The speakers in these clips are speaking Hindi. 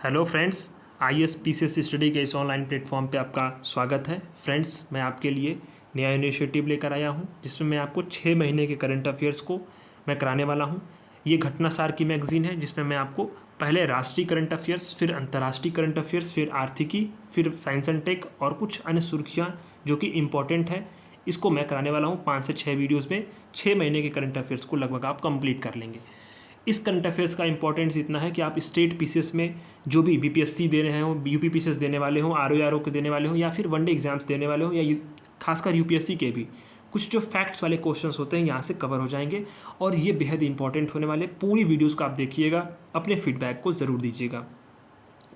हेलो फ्रेंड्स, ISPCS स्टडी के इस ऑनलाइन प्लेटफॉर्म पे आपका स्वागत है। फ्रेंड्स, मैं आपके लिए नया इनिशिएटिव लेकर आया हूँ जिसमें मैं आपको 6 महीने के करंट अफेयर्स को मैं कराने वाला हूँ। ये घटनासार की मैगज़ीन है जिसमें मैं आपको पहले राष्ट्रीय करंट अफेयर्स, फिर अंतर्राष्ट्रीय करंट अफेयर्स, फिर आर्थिकी, फिर साइंस एंड टेक और कुछ अन्य सुर्खियाँ जो कि इम्पॉर्टेंट है, इसको मैं कराने वाला हूँ। 5 से 6 वीडियोज़ में 6 महीने के करंट अफेयर्स को लगभग आप कंप्लीट कर लेंगे। इस करंट अफेयर्स का इंपॉर्टेंस इतना है कि आप स्टेट पीसीएस में जो भी बीपीएससी दे रहे हो, यूपी पीसीएस देने वाले हो, आरओ के देने वाले हो, या फिर वनडे एग्जाम्स देने वाले हो, या खासकर यूपीएससी के भी कुछ जो फैक्ट्स वाले क्वेश्चंस होते हैं यहाँ से कवर हो जाएंगे और ये बेहद इंपॉर्टेंट होने वाले। पूरी वीडियोज़ को आप देखिएगा, अपने फीडबैक को ज़रूर दीजिएगा।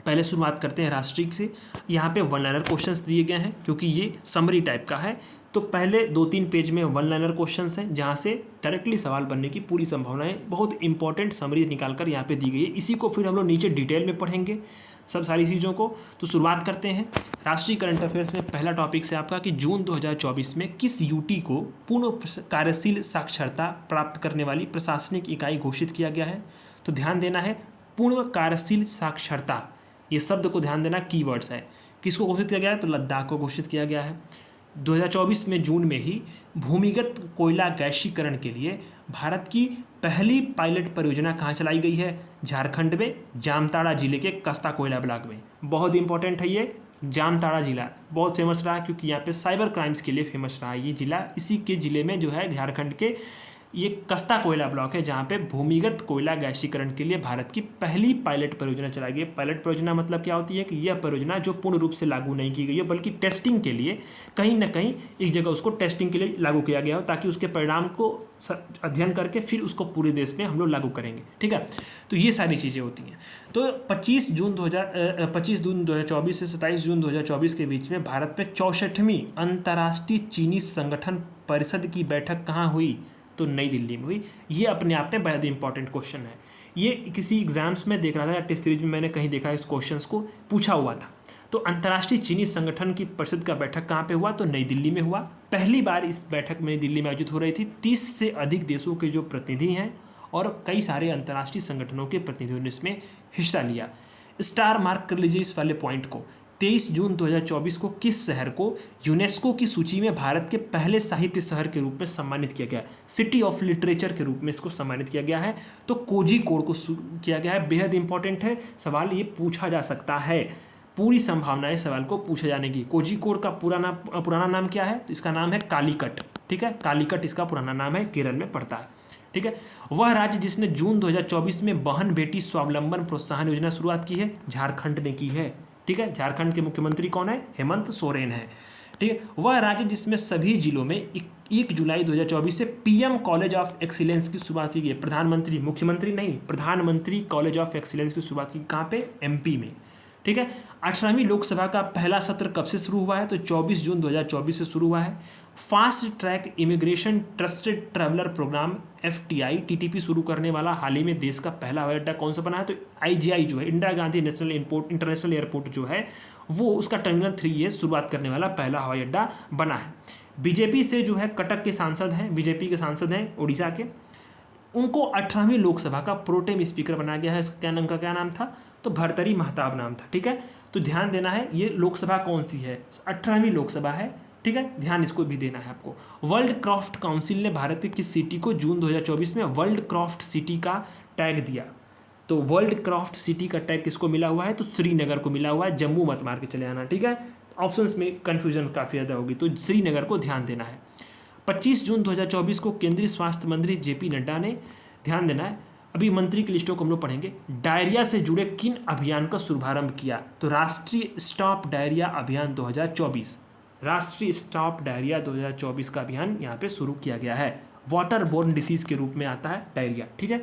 पहले शुरुआत करते हैं राष्ट्रीय से। यहाँ पे वन लाइनर क्वेश्चंस दिए गए हैं क्योंकि ये समरी टाइप का है, तो पहले 2-3 पेज में वन लाइनर क्वेश्चंस हैं जहाँ से डायरेक्टली सवाल बनने की पूरी संभावना है। बहुत इंपॉर्टेंट समरी निकाल कर यहाँ पे दी गई है। इसी को फिर हम लोग नीचे डिटेल में पढ़ेंगे सब सारी चीज़ों को। तो शुरुआत करते हैं राष्ट्रीय करंट अफेयर्स में। पहला टॉपिक से आपका कि जून 2024 में किस यूटी को पूर्ण कार्यशील साक्षरता प्राप्त करने वाली प्रशासनिक इकाई घोषित किया गया है। तो ध्यान देना है, पूर्ण कार्यशील साक्षरता, ये शब्द को ध्यान देना, कीवर्ड्स है। किसको घोषित किया गया है? तो लद्दाख को घोषित किया गया है। 2024 में जून में ही भूमिगत कोयला गैसीकरण के लिए भारत की पहली पायलट परियोजना कहाँ चलाई गई है? झारखंड में जामताड़ा जिले के कस्ता कोयला ब्लॉक में। बहुत इंपॉर्टेंट है ये जामताड़ा जिला, बहुत फेमस रहा क्योंकि यहाँ पे साइबर क्राइम्स के लिए फेमस रहा ये जिला। इसी के ज़िले में जो है झारखंड के ये कस्ता कोयला ब्लॉक है जहाँ पे भूमिगत कोयला गैसीकरण के लिए भारत की पहली पायलट परियोजना चलाई गई। पायलट परियोजना मतलब क्या होती है कि यह परियोजना जो पूर्ण रूप से लागू नहीं की गई है बल्कि टेस्टिंग के लिए कहीं ना कहीं एक जगह उसको टेस्टिंग के लिए लागू किया गया हो ताकि उसके परिणाम को अध्ययन करके फिर उसको पूरे देश में हम लोग लागू करेंगे। ठीक है, तो ये सारी चीज़ें होती हैं। तो 25 जून 2024 से 27 जून 2024 के बीच में भारत में 64वीं अंतर्राष्ट्रीय चीनी संगठन परिषद की बैठक कहाँ हुई? तो नई दिल्ली में हुई। ये अपने आप में बहुत इंपॉर्टेंट क्वेश्चन है। ये किसी एग्जाम्स में देख रहा था या टेस्ट सीरीज में मैंने कहीं देखा इस क्वेश्चंस को पूछा हुआ था। तो अंतर्राष्ट्रीय चीनी संगठन की परिषद का बैठक कहाँ पे हुआ? तो नई दिल्ली में हुआ। पहली बार इस बैठक में नई दिल्ली में आयोजित हो रही थी। 30 से अधिक देशों के जो प्रतिनिधि हैं और कई सारे अंतर्राष्ट्रीय संगठनों के प्रतिनिधियों ने इसमें हिस्सा लिया। स्टार मार्क कर लीजिए इस वाले पॉइंट को। 23 जून 2024 को किस शहर को यूनेस्को की सूची में भारत के पहले साहित्य शहर के रूप में सम्मानित किया गया? सिटी ऑफ लिटरेचर के रूप में इसको सम्मानित किया गया है। तो कोझिकोड को किया गया है। बेहद इंपॉर्टेंट है, सवाल ये पूछा जा सकता है, पूरी संभावना है सवाल को पूछे जाने की। कोझिकोड का पुराना नाम क्या है? तो इसका नाम है कालीकट। ठीक है, कालीकट इसका पुराना नाम है, केरल में पड़ता है। ठीक है, वह राज्य जिसने जून 2024 में बहन बेटी स्वावलंबन प्रोत्साहन योजना शुरुआत की है? झारखंड ने की है। ठीक है, झारखंड के मुख्यमंत्री कौन है? हेमंत सोरेन है। ठीक है, वह राज्य जिसमें सभी जिलों में 1 जुलाई 2024 से पीएम कॉलेज ऑफ एक्सीलेंस की शुरुआत की गई। प्रधानमंत्री, मुख्यमंत्री नहीं, प्रधानमंत्री कॉलेज ऑफ एक्सीलेंस की शुरुआत की कहाँ पे? एमपी में। ठीक है, 18वीं लोकसभा का पहला सत्र कब से शुरू हुआ है? तो 24 जून 2024 से शुरू हुआ है। Fast track immigration trusted traveller programme FTI TTP शुरू करने वाला हाल ही में देश का पहला हवाई अड्डा कौन सा बना है? तो IGI जो है, Indira Gandhi national international airport जो है वो उसका टर्मिनल 3 ये शुरुआत करने वाला पहला हवाई अड्डा बना है। बीजेपी से जो है कटक के सांसद हैं, बीजेपी के सांसद हैं उड़ीसा के, उनको 18वीं लोकसभा का प्रोटेम स्पीकर बनाया गया है। उनका क्या नाम था? तो भर्तृहरि महताब नाम था। ठीक है, तो ध्यान देना है ये लोकसभा कौन सी है? 18वीं लोकसभा है। ठीक है, ध्यान इसको भी देना है आपको। वर्ल्ड क्राफ्ट काउंसिल ने भारत की किस सिटी को जून 2024 में वर्ल्ड क्राफ्ट सिटी का टैग दिया? तो वर्ल्ड क्राफ्ट सिटी का टैग किसको मिला हुआ है? तो श्रीनगर को मिला हुआ है। जम्मू मत मार के चले आना। ठीक है, ऑप्शंस में कन्फ्यूजन काफ़ी ज़्यादा होगी, तो श्रीनगर को ध्यान देना है। 25 जून 2024 को केंद्रीय स्वास्थ्य मंत्री JP नड्डा ने, ध्यान देना है, अभी मंत्री की लिस्टों को हम लोग पढ़ेंगे, डायरिया से जुड़े किन अभियान का शुभारंभ किया? तो राष्ट्रीय स्टॉप डायरिया अभियान 2024, राष्ट्रीय स्टॉप डायरिया 2024 का अभियान यहाँ पे शुरू किया गया है। वाटर बोर्न डिसीज के रूप में आता है डायरिया। ठीक है,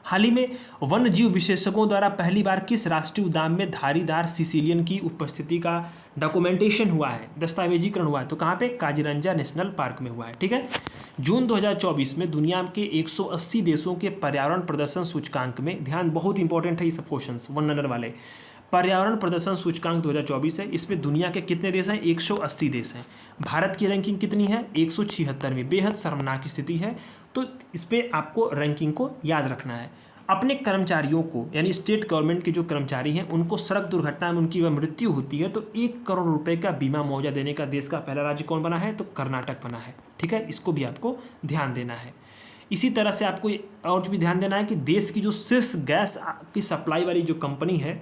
हाल ही में वन्य जीव विशेषज्ञों द्वारा पहली बार किस राष्ट्रीय उद्यान में धारीदार सिसिलियन की उपस्थिति का डॉक्यूमेंटेशन हुआ है, दस्तावेजीकरण हुआ है? तो कहाँ पे? काजीरंगा नेशनल पार्क में हुआ है। ठीक है, जून 2024 में दुनिया के 180 देशों के पर्यावरण प्रदर्शन सूचकांक में, ध्यान बहुत इंपॉर्टेंट है ये सब क्वेश्चंस, 1 नंबर वाले, पर्यावरण प्रदर्शन सूचकांक 2024 है। इसमें दुनिया के कितने देश हैं? 180 देश हैं। भारत की रैंकिंग कितनी है? 176वीं। बेहद शर्मनाक स्थिति है, तो इस पर आपको रैंकिंग को याद रखना है। अपने कर्मचारियों को, यानी स्टेट गवर्नमेंट के जो कर्मचारी हैं उनको सड़क दुर्घटना में उनकी मृत्यु होती है तो 1 करोड़ रुपए का बीमा मुआवजा देने का देश का पहला राज्य कौन बना है? तो कर्नाटक बना है। ठीक है, इसको भी आपको ध्यान देना है। इसी तरह से आपको और भी ध्यान देना है कि देश की जो शीर्ष गैस की सप्लाई वाली जो कंपनी है,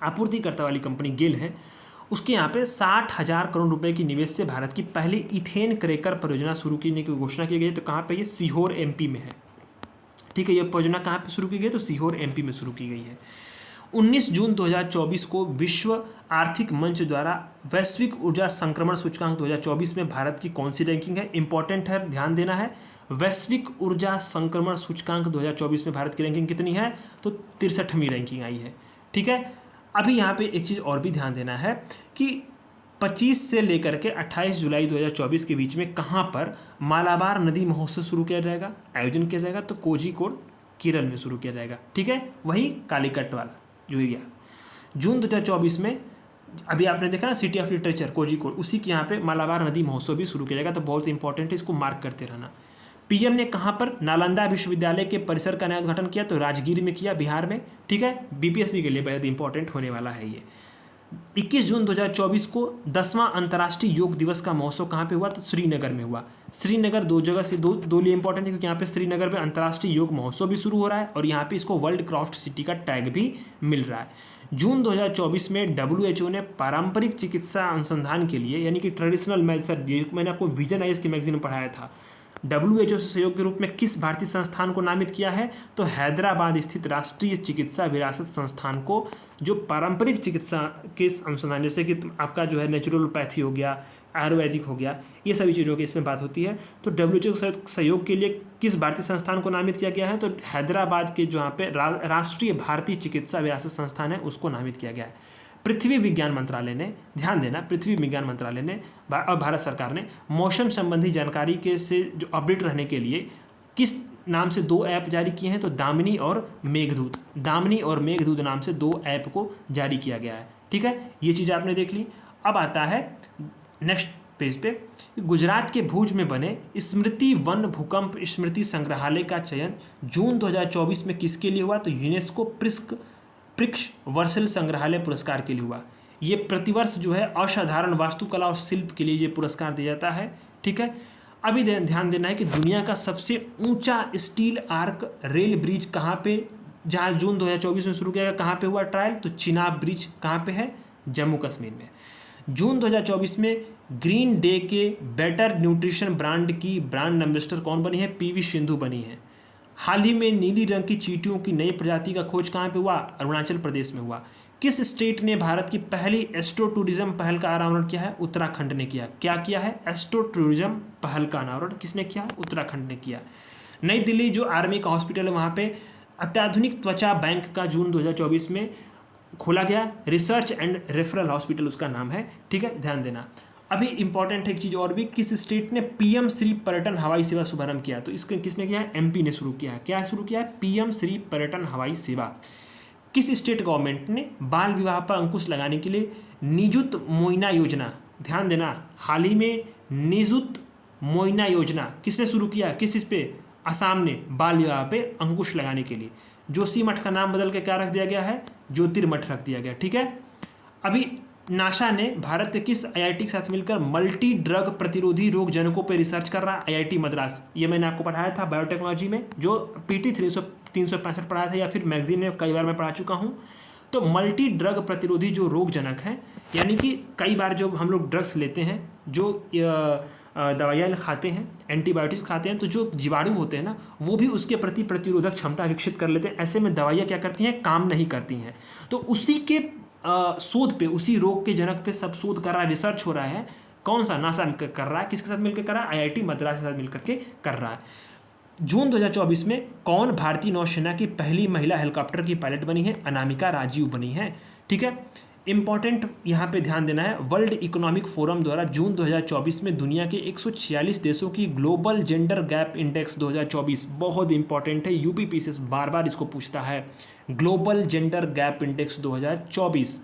आपूर्तिकर्ता वाली कंपनी गेल है, उसके यहाँ पे 60,000 करोड़ रुपए की निवेश से भारत की पहली इथेन क्रैकर परियोजना शुरू करने की घोषणा की गई है। तो कहाँ पे? ये सीहोर एमपी में है। ठीक है, ये परियोजना कहाँ पे शुरू की गई? तो सीहोर एमपी में शुरू की गई है। 19 जून 2024 को विश्व आर्थिक मंच द्वारा वैश्विक ऊर्जा संक्रमण सूचकांक 2024 में भारत की कौन सी रैंकिंग है? इंपॉर्टेंट है, ध्यान देना है। वैश्विक ऊर्जा संक्रमण सूचकांक 2024 में भारत की रैंकिंग कितनी है? तो 63वीं रैंकिंग आई है। ठीक है, अभी यहाँ पे एक चीज़ और भी ध्यान देना है कि 25 से लेकर के 28 जुलाई 2024 के बीच में कहाँ पर मालाबार नदी महोत्सव शुरू किया जाएगा, आयोजन किया जाएगा? तो कोझिकोड केरल में शुरू किया जाएगा। ठीक है, वही कालीकट वाला जो एरिया। जून 2024 में अभी आपने देखा ना सिटी ऑफ लिटरेचर कोझिकोड, उसी के यहाँ पे मालाबार नदी महोत्सव भी शुरू किया जाएगा। तो बहुत इंपॉर्टेंट है, इसको मार्क करते रहना। पीएम ने कहाँ पर नालंदा विश्वविद्यालय के परिसर का नया उद्घाटन किया? तो राजगीर में किया, बिहार में। ठीक है, बीपीएससी के लिए बहुत इंपॉर्टेंट होने वाला है ये। 21 जून 2024 को 10वां अंतर्राष्ट्रीय योग दिवस का महोत्सव कहाँ पे हुआ? तो श्रीनगर में हुआ। श्रीनगर दो जगह से दो लिए इंपॉर्टेंट है, क्योंकि यहाँ पे श्रीनगर में अंतर्राष्ट्रीय योग महोत्सव भी शुरू हो रहा है और यहाँ पे इसको वर्ल्ड क्राफ्ट सिटी का टैग भी मिल रहा है। जून 2024 में WHO ने पारंपरिक चिकित्सा अनुसंधान के लिए, यानी कि ट्रेडिशनल मेडिसिन, मैंने आपको विजन आइज के मैगजीन में पढ़ाया था, WHO से सहयोग के रूप में किस भारतीय संस्थान को नामित किया है? तो हैदराबाद स्थित राष्ट्रीय चिकित्सा विरासत संस्थान को, जो पारंपरिक चिकित्सा के अनुसंधान, जैसे कि आपका जो है नेचुरोपैथी हो गया, आयुर्वेदिक हो गया, ये सभी चीज़ों की इसमें बात होती है। तो WHO के सहयोग के लिए किस भारतीय संस्थान को नामित किया गया है? तो हैदराबाद के जो यहाँ पे राष्ट्रीय भारतीय चिकित्सा विरासत संस्थान है उसको नामित किया गया है। पृथ्वी विज्ञान मंत्रालय ने, ध्यान देना, पृथ्वी विज्ञान मंत्रालय ने और भारत सरकार ने मौसम संबंधी जानकारी के से जो अपडेट रहने के लिए किस नाम से 2 ऐप जारी किए हैं? तो दामिनी और मेघदूत। दामिनी और मेघदूत नाम से 2 ऐप को जारी किया गया है। ठीक है, ये चीज़ आपने देख ली। अब आता है नेक्स्ट पेज पे, गुजरात के भुज में बने स्मृति वन भूकंप स्मृति संग्रहालय का चयन जून 2024 में किसके लिए हुआ? तो यूनेस्को प्रिक्स वर्सल संग्रहालय पुरस्कार के लिए हुआ। ये प्रतिवर्ष जो है असाधारण वास्तुकला और शिल्प के लिए ये पुरस्कार दिया जाता है। ठीक है, अभी ध्यान देना है कि दुनिया का सबसे ऊंचा स्टील आर्क रेल ब्रिज कहाँ पे, जहाँ जून 2024 में शुरू किया गया, कहाँ पे हुआ ट्रायल? तो चिनाब ब्रिज कहाँ पे है? जम्मू कश्मीर में। जून 2024 में ग्रीन डे के बेटर न्यूट्रिशन ब्रांड की ब्रांड एम्बेसडर कौन बनी है? पीवी सिंधु बनी है। हाल ही में नीली रंग की चींटियों की नई प्रजाति का खोज कहाँ पे हुआ? अरुणाचल प्रदेश में हुआ। किस स्टेट ने भारत की पहली एस्ट्रो टूरिज्म पहल का अनावरण किया है? उत्तराखंड ने किया। क्या किया है? एस्ट्रो टूरिज्म पहल का अनावरण किसने किया? उत्तराखंड ने किया। नई दिल्ली जो आर्मी का हॉस्पिटल है वहाँ पे अत्याधुनिक त्वचा बैंक का जून 2024 में खोला गया। रिसर्च एंड रेफरल हॉस्पिटल उसका नाम है। ठीक है, ध्यान देना। अभी इंपॉर्टेंट है एक चीज़ और भी, किस स्टेट ने पीएम श्री पर्यटन हवाई सेवा शुभारंभ किया? तो इसको किसने किया है? एमपी ने शुरू किया है। क्या शुरू किया है? पीएम श्री पर्यटन हवाई सेवा। किस स्टेट गवर्नमेंट ने बाल विवाह पर अंकुश लगाने के लिए निजुत मोइना योजना, ध्यान देना, हाल ही में निजुत मोइना योजना किसने शुरू किया? किस इस पे? असम ने बाल विवाह पे अंकुश लगाने के लिए जोशी मठ का नाम बदल के क्या रख दिया गया है? ज्योतिर्मठ रख दिया गया। ठीक है, अभी नासा ने भारत के किस आईआईटी के साथ मिलकर मल्टी ड्रग प्रतिरोधी रोग जनकों पर रिसर्च कर रहा है? आईआईटी मद्रास। ये मैंने आपको पढ़ाया था बायोटेक्नोलॉजी में, जो पीटी 365 पढ़ाया था, या फिर मैगजीन में कई बार मैं पढ़ा चुका हूँ। तो मल्टी ड्रग प्रतिरोधी जो रोग जनक हैं, यानी कि कई बार जो हम लोग ड्रग्स लेते हैं, जो दवाइयाँ खाते हैं, एंटीबायोटिक्स खाते हैं, तो जो जीवाणु होते हैं ना, वो भी उसके प्रति प्रतिरोधक क्षमता विकसित कर लेते हैं। ऐसे में दवाइयाँ क्या करती हैं? काम नहीं करती हैं। तो उसी के शोध पे, उसी रोग के जनक पे सब शोध कर रहा है, रिसर्च हो रहा है। कौन सा? नासा कर रहा है। किसके साथ मिलकर कर रहा है? आईआईटी मद्रास के साथ मिलकर के कर रहा है। जून 2024 में कौन भारतीय नौसेना की पहली महिला हेलीकॉप्टर की पायलट बनी है? अनामिका राजीव बनी है। ठीक है, इंपॉर्टेंट यहाँ पे ध्यान देना है, वर्ल्ड इकोनॉमिक फोरम द्वारा जून 2024 में दुनिया के 146 देशों की ग्लोबल जेंडर गैप इंडेक्स 2024, बहुत इंपॉर्टेंट है, यूपीपीसीएस बार बार इसको पूछता है। Global gender gap index 2024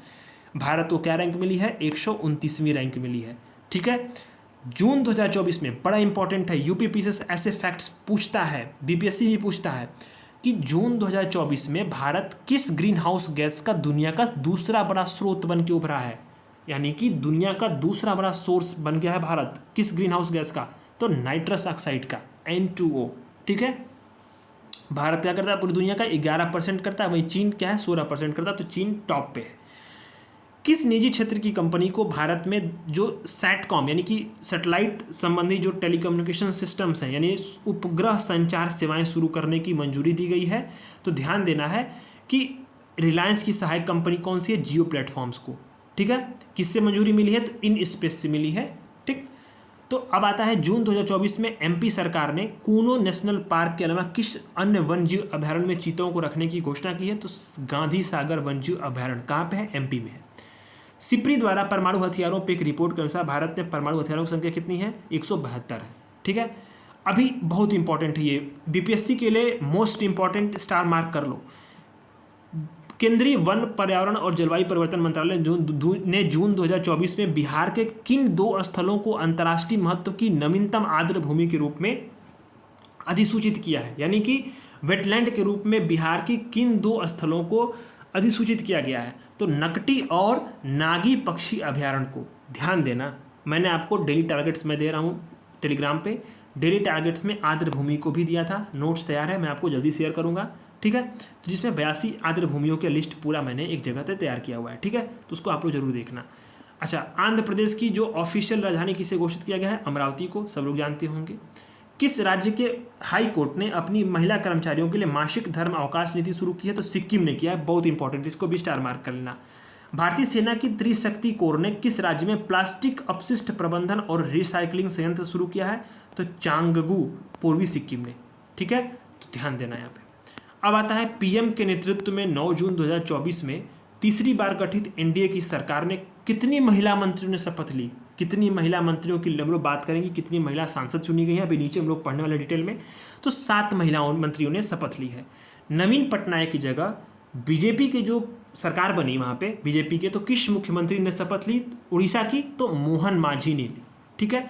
Bharat को क्या रैंक मिली है? 129वीं रैंक मिली है। ठीक है, जून 2024 में बड़ा इंपॉर्टेंट है, यूपीपीसीएस ऐसे फैक्ट्स पूछता है, बीपीएससी भी पूछता है कि जून 2024 में भारत किस ग्रीन हाउस गैस का दुनिया का दूसरा बड़ा स्रोत बन के उभरा है, यानी कि दुनिया का दूसरा बड़ा सोर्स बन गया है भारत किस ग्रीन हाउस गैस का, तो नाइट्रस ऑक्साइड का N2O। ठीक है, भारत क्या करता है, पूरी दुनिया का 11% करता है, वहीं चीन क्या है 16% करता है, तो चीन टॉप पे है। किस निजी क्षेत्र की कंपनी को भारत में जो सैटकॉम यानी कि सैटेलाइट संबंधी जो टेलीकम्युनिकेशन सिस्टम्स हैं यानी उपग्रह संचार सेवाएं शुरू करने की मंजूरी दी गई है, तो ध्यान देना है कि रिलायंस की सहायक कंपनी कौन सी है, जियो प्लेटफॉर्म्स को। ठीक है, किससे मंजूरी मिली है, तो इन स्पेस से मिली है। ठीक, तो अब आता है जून 2024 में एमपी सरकार ने कूनो नेशनल पार्क के अलावा किस अन्य वन्यजीव अभयारण्य में चीतों को रखने की घोषणा की है, तो गांधी सागर वन्यजीव अभयारण्य कहाँ पे है, एमपी में है। सिप्री द्वारा परमाणु हथियारों पर एक रिपोर्ट के अनुसार भारत में परमाणु हथियारों की संख्या कितनी है, 172 है। ठीक है, अभी बहुत इंपॉर्टेंट है ये, बीपीएससी के लिए मोस्ट इंपॉर्टेंट, स्टार मार्क कर लो। केंद्रीय वन, पर्यावरण और जलवायु परिवर्तन मंत्रालय ने जून 2024 में बिहार के किन 2 स्थलों को अंतर्राष्ट्रीय महत्व की नवीनतम आर्द्र भूमि के रूप में अधिसूचित किया है, यानी कि वेटलैंड के रूप में बिहार की किन 2 स्थलों को अधिसूचित किया गया है, तो नकटी और नागी पक्षी अभयारण्य को। ध्यान देना, मैंने आपको डेली टारगेट्स में दे रहा हूँ टेलीग्राम पे, डेली टारगेट्स में आर्द्र भूमि को भी दिया था, नोट्स तैयार है, मैं आपको जल्दी शेयर करूँगा। ठीक है, तो जिसमें 82 आर्द्र भूमियों की लिस्ट पूरा मैंने एक जगह पे तैयार किया हुआ है। ठीक है, तो उसको आप लोग जरूर देखना। अच्छा, आंध्र प्रदेश की जो ऑफिशियल राजधानी किसे घोषित किया गया है, अमरावती को, सब लोग जानते होंगे। किस राज्य के हाई कोर्ट ने अपनी महिला कर्मचारियों के लिए मासिक धर्म अवकाश नीति शुरू की है, तो सिक्किम ने किया है, बहुत इंपॉर्टेंट, इसको भी स्टार मार्क कर लेना। भारतीय सेना की त्रिशक्ति कोर ने किस राज्य में प्लास्टिक अपशिष्ट प्रबंधन और रिसाइकलिंग संयंत्र शुरू किया है, तो चांगगू, पूर्वी सिक्किम ने। ठीक है, तो ध्यान देना यहाँ पे। अब आता है पीएम के नेतृत्व में 9 जून 2024 में तीसरी बार गठित एनडीए की सरकार ने कितनी महिला मंत्रियों ने शपथ ली, कितनी महिला मंत्रियों की हम लोग बात करेंगे, कितनी महिला सांसद चुनी गई है, अभी नीचे हम लोग पढ़ने वाले डिटेल में, तो 7 महिला मंत्रियों ने शपथ ली है। नवीन पटनायक की जगह बीजेपी की जो सरकार बनी वहाँ पे बीजेपी के, तो किस मुख्यमंत्री ने शपथ ली, उड़ीसा की, तो मोहन मांझी ने ली। ठीक है,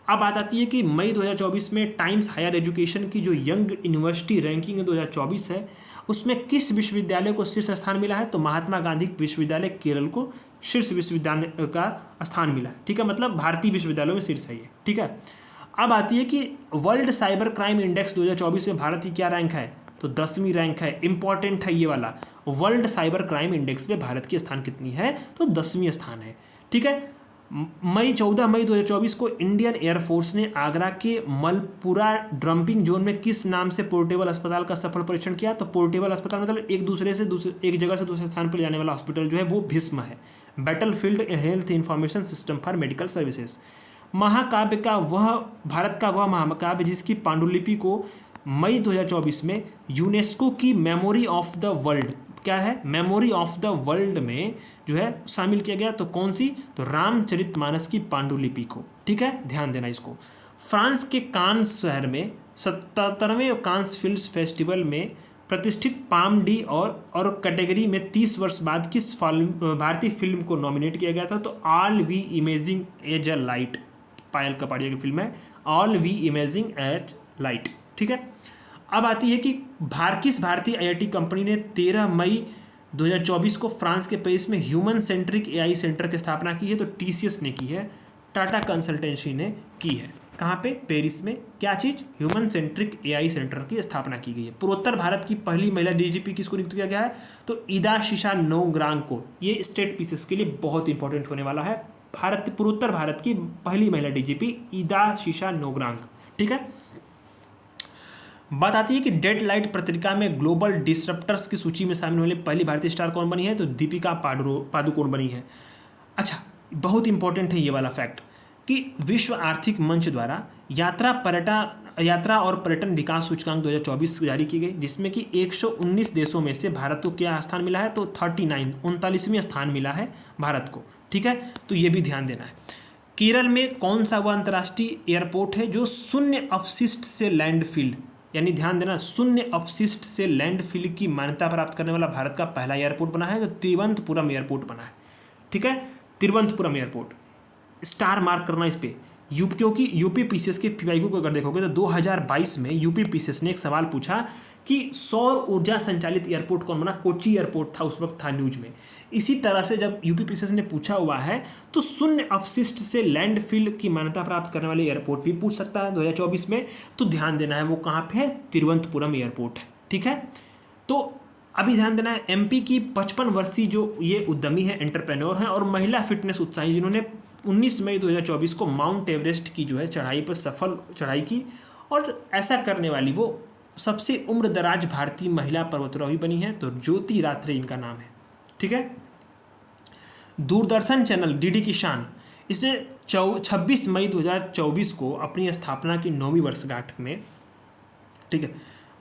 अब बात आती है कि मई 2024 में टाइम्स हायर एजुकेशन की जो यंग यूनिवर्सिटी रैंकिंग 2024 है, उसमें किस विश्वविद्यालय को शीर्ष स्थान मिला है, तो महात्मा गांधी विश्वविद्यालय केरल को शीर्ष विश्वविद्यालय का स्थान मिला है। ठीक है, मतलब भारतीय विश्वविद्यालयों में शीर्ष है ये। ठीक है, अब आती है कि वर्ल्ड साइबर क्राइम इंडेक्स 2024 में भारत की क्या रैंक है, तो 10वीं रैंक है। इंपॉर्टेंट है ये वाला, वर्ल्ड साइबर क्राइम इंडेक्स में भारत की स्थान कितनी है, तो 10वीं स्थान है। ठीक है, 14 मई 2024 को इंडियन एयरफोर्स ने आगरा के मलपुरा डंपिंग जोन में किस नाम से पोर्टेबल अस्पताल का सफल परीक्षण किया, तो पोर्टेबल अस्पताल मतलब एक जगह से दूसरे स्थान पर जाने वाला हॉस्पिटल जो है वो भीष्म है, battlefield health information system for medical services. महाकाव्य का वह भारत का वह महाकाव्य जिसकी पांडुलिपि को मई 2024 में यूनेस्को की मेमोरी ऑफ द वर्ल्ड, क्या है, मेमोरी ऑफ द वर्ल्ड में जो है शामिल किया गया, तो कौन सी, तो रामचरितमानस की पांडुलिपि को। ठीक है, ध्यान देना इसको। फ्रांस के कांस शहर में 77वें कांस फिल्म फेस्टिवल में प्रतिष्ठित पाम डी और कैटेगरी में 30 वर्ष बाद किस भारतीय फिल्म को नॉमिनेट किया गया था, तो all we imaging as a light, Payal Kapadia की फिल्म है all we imaging as light. ठीक है, अब आती है कि किस भारतीय आईआईटी कंपनी ने 13 मई 2024 को फ्रांस के पेरिस में ह्यूमन सेंट्रिक एआई सेंटर की स्थापना की है, तो टीसीएस ने की है, टाटा कंसल्टेंसी ने की है। कहाँ पे, पेरिस में, क्या चीज़, ह्यूमन सेंट्रिक एआई सेंटर की स्थापना की गई है। पूर्वोत्तर भारत की पहली महिला डीजीपी किसको नियुक्त किया गया है, तो इदाशीशा नोग्रांग को। ये स्टेट पीसेस के लिए बहुत इंपॉर्टेंट होने वाला है, पूर्वोत्तर भारत की पहली महिला डीजीपी इदाशीशा नोग्रांग। ठीक है, बात आती है कि डेडलाइट पत्रिका में ग्लोबल डिसरप्टर्स की सूची में शामिल होने पहली भारतीय स्टार कौन बनी है, तो दीपिका पादुकोण बनी है। अच्छा, बहुत इंपॉर्टेंट है ये वाला फैक्ट कि विश्व आर्थिक मंच द्वारा यात्रा और पर्यटन विकास सूचकांक 2024 जारी की गई, जिसमें कि 119 देशों में से भारत को क्या स्थान मिला है, तो 39वें स्थान मिला है भारत को। ठीक है, तो ये भी ध्यान देना है। केरल में कौन सा वह अंतर्राष्ट्रीय एयरपोर्ट है जो शून्य अपशिष्ट से लैंडफिल, यानी ध्यान देना, शून्य अपशिष्ट से लैंडफिल की मान्यता प्राप्त करने वाला भारत का पहला एयरपोर्ट बना है, तो तिरुवनंतपुरम एयरपोर्ट बना है। ठीक है, तिरुवनंतपुरम एयरपोर्ट, स्टार मार्क करना इस पे, क्योंकि यूपी पीसीएस के पीवाईक्यू को अगर देखोगे तो 2022 में यूपी पीसीएस ने एक सवाल पूछा कि सौर ऊर्जा संचालित एयरपोर्ट कौन बना, कोची एयरपोर्ट था उस वक्त, था न्यूज में। इसी तरह से जब यूपीपीसीएस ने पूछा हुआ है तो शून्य अपशिष्ट से लैंडफिल की मान्यता प्राप्त करने वाले एयरपोर्ट भी पूछ सकता है 2024 में। तो ध्यान देना है वो कहाँ पे है, तिरुवनंतपुरम एयरपोर्ट है, ठीक है। तो अभी ध्यान देना है, एमपी की 55 वर्षीय जो ये उद्यमी है, एंटरप्रेन्योर है और महिला फिटनेस उत्साही, जिन्होंने 19 मई 2024 को माउंट एवरेस्ट की जो है चढ़ाई पर सफल चढ़ाई की, और ऐसा करने वाली वो सबसे उम्र दराज भारतीय महिला पर्वतारोही बनी है। तो ज्योति रात्रे इनका नाम है, ठीक है। दूरदर्शन चैनल डीडी किसान, इसने 26 मई 2024 को अपनी स्थापना की 9वीं वर्षगांठ में, ठीक है,